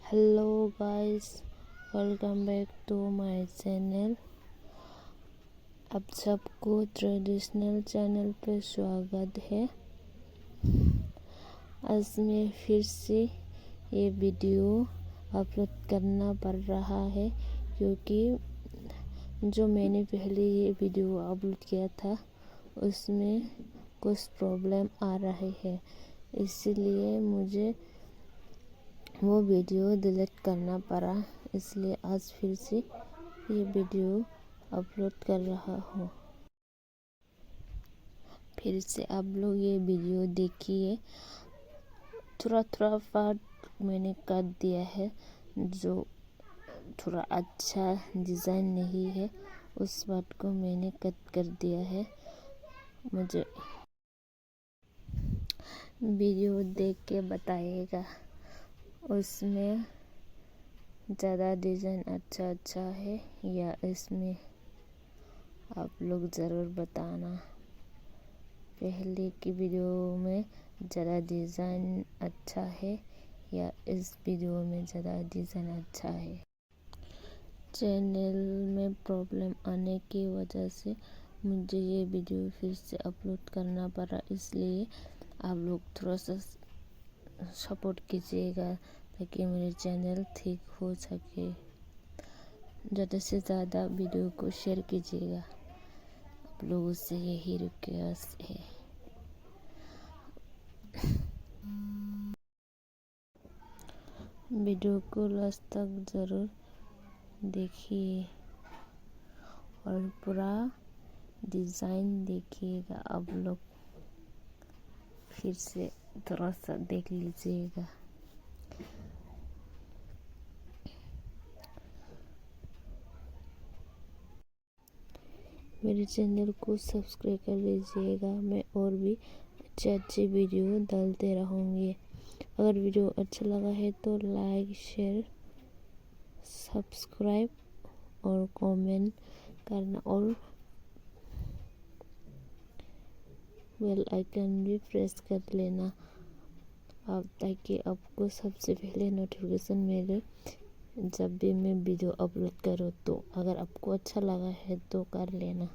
Hello guys, welcome back to my channel. आप सबको traditional channel पे स्वागत है। आज मैं फिर से ये वीडियो अपलोड करना पड़ रहा है क्योंकि जो मैंने पहले ये वीडियो अपलोड किया था उसमें कुछ प्रॉब्लम आ रही है, इसलिए मुझे वो वीडियो डिलीट करना पड़ा। इसलिए आज फिर से ये वीडियो अपलोड कर रहा हूँ। फिर से आप लोग ये वीडियो देखिए। थोड़ा थोड़ा पार्ट मैंने काट दिया है, जो थोड़ा अच्छा डिज़ाइन नहीं है उस पार्ट को मैंने कट कर दिया है। मुझे वीडियो देख के बताइएगा उसमें ज़्यादा डिज़ाइन अच्छा है या इसमें, आप लोग ज़रूर बताना। पहले की वीडियो में ज़्यादा डिज़ाइन अच्छा है या इस वीडियो में ज़्यादा डिज़ाइन अच्छा है। चैनल में प्रॉब्लम आने की वजह से मुझे ये वीडियो फिर से अपलोड करना पड़ा, इसलिए आप लोग थोड़ा सा सपोर्ट कीजिएगा ताकि मेरे चैनल ठीक हो सके। ज़्यादा से ज़्यादा वीडियो को शेयर कीजिएगा, आप लोगों से यही रिक्वेस्ट है। वीडियो को लास्ट तक ज़रूर देखिए और पूरा डिज़ाइन देखिएगा। आप लोग फिर से थोड़ा सा देख लीजिएगा। मेरे चैनल को सब्सक्राइब कर लीजिएगा। मैं और भी अच्छे वीडियो डालते रहूँगी। अगर वीडियो अच्छा लगा है तो लाइक, शेयर, सब्सक्राइब और कमेंट करना और बेल आइकन भी प्रेस कर लेना ताकि आपको सबसे पहले नोटिफिकेशन मिले जब भी मैं वीडियो अपलोड करूँ। तो अगर आपको अच्छा लगा है तो कर लेना।